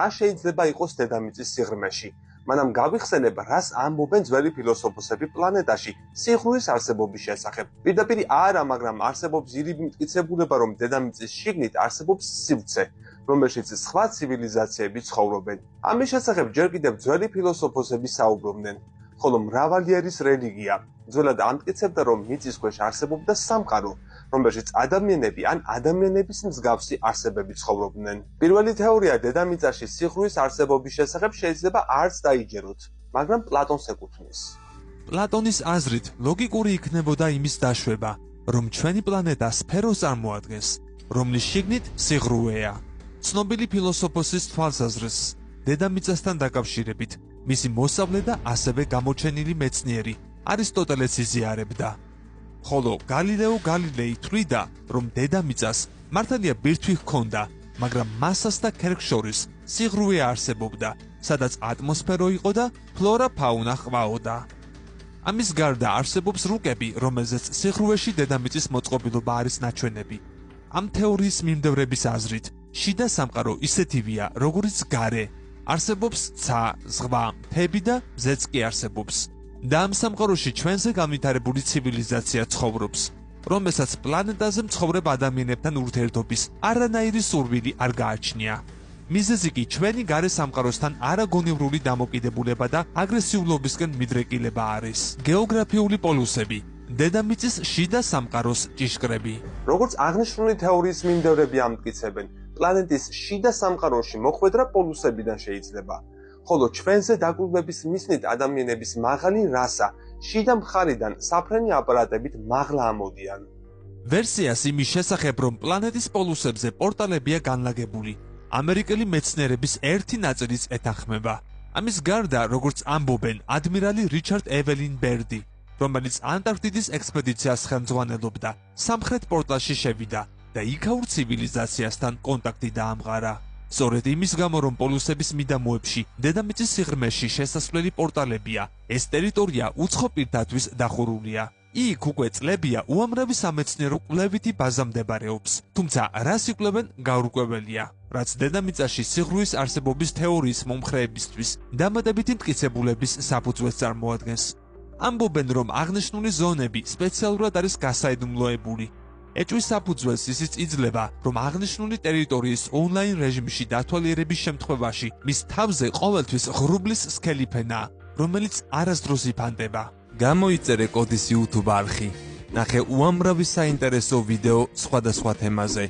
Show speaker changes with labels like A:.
A: რა შეიძლება იყოს დედამიწის სიღრმეში. მანამ გავიხსენებ, რას ამბობენ ძველი ფილოსოფოსები პლანეტაში სიღრმის არსებობის შესახებ. პირდაპირ არა, მაგრამ არსებობს ირიბი მტკიცებულება, რომ დედამიწის შიგნით არსებობს სივრცე, რომელშიც სხვა ცივილიზაციები ცხოვრობენ. ამის შესახებ ჯერ კიდევ ძველი ფილოსოფოსები საუბრობდნენ, ხოლო მრავალი არის რელიგია. ძველად ამტკიცებდა, რომ მიწის ქვეშ არსებობდა სამყარო, რომელშიც ადამიანები ან ადამიანების მსგავსი არსებები ცხოვრობდნენ. პირველი თეორია დედამიწაში სიღრმის არსებობის შესახებ შეიძლება არც დაიჯეროთ, მაგრამ პლატონს ეკუთვნის.
B: პლატონის აზრით ლოგიკური იქნებოდა იმის დაშვება, რომ ჩვენი პლანეტა სფეროს წარმოადგენს, რომლის შიგნით სიღრუეა. ცნობილი ფილოსოფოსის თვალსაზრისს დედამიწასთან დაკავშირებით მისი მოსწავლე და ასევე გამოჩენილი მეცნიერი არისტოტელეც იზიარებდა. ხოლო გალილეო გალილეი თვლიდა, რომ დედამიწას მართალია ბირთვი ჰქონდა, მაგრამ მასას და ქერქს შორის სიღრუე არსებობდა, სადაც ატმოსფერო იყო და ფლორა ფაუნა ჰყვაოდა. ამის გარდა არსებობს რუკები, რომელზეც სიღრუეში დედამიწის მოწყობილობა არის ნაჩვენები. ამ თეორიის მიმდევრების აზრით, შიდა სამყარო ისეთივეა, როგორიც გარე. არსებობს ცა, ზღვა, მთები და მზეც კი არსებობს. და ამ სამყაროში ჩვენზე განვითარებული ცივილიზაცია ცხოვრობს, რომელსაც პლანეტაზე მცხოვრებ ადამიანებთან ურთიერთობის არანაირი სურვილი არ გააჩნია. მიზეზი კი ჩვენი გარე სამყაროსთან არაგონივრული დამოკიდებულება და აგრესიულობისკენ მიდრეკილება არის. გეოგრაფიული პოლუსები, დედამიწის შიდა სამყაროს ჭიშკრები.
A: როგორც აღნიშნული თეორიის მიმდევრები ამტკიცებენ, პლანეტის შიდა სამყაროში მოხვედრა პოლუსებიდან შეიძლება. ხოლო ჩვენზე დაკვირვების მისნით ადამიანების მაღალი რასა შიდა მხარიდან საფრენი აპარატებით მაღლა ამოდიან.
B: ვერსიას იმის შესახებ, რომ პლანეტის პოლუსებზე პორტალებია განლაგებული, ამერიკელი მეცნიერების ერთი ნაწილიც ეთანხმება. ამის გარდა, როგორც ამბობენ, ადმირალი რიჩარდ ეველინ ბერდი, რომელიც ანტარქტიდის ექსპედიციას ხელმძღვანელობდა, სამხრეთ პორტალში შევიდა და იქაურ ცივილიზაციასთან კონტაქტი დაამყარა. სწორედ იმის გამო, რომ პოლუსების მიდამოებში დედამიწის სიღრმეში შესასვლელი პორტალებია, ეს ტერიტორია უცხო პირთათვის დახურულია. იქ უკვე წლებია უამრავი სამეცნიერო კვლევითი ბაზა მდებარეობს, თუმცა რას იკვლევენ გაურკვეველია, რაც დედამიწაში სიღრუის არსებობის თეორიის მომხრეებისთვის დამატებითი მტკიცებულების საფუძველს წარმოადგენს. ამბობენ, რომ აღნიშნული ზონები სპეციალურად არის გასაიდუმლოებული. ეჭვის საფუძველს ისიც იძლევა, რომ აღნიშნული ტერიტორიის ონლაინ რეჟიმში დათვალიერების შემთხვევაში მის თავზე ყოველთვის ღრუბლის სქელი ფენაა, რომელიც არასდროს იფანტება. გამოიწერე კოდის YouTube არხი. ნახე უამრავი საინტერესო ვიდეო სხვადასხვა თემაზე.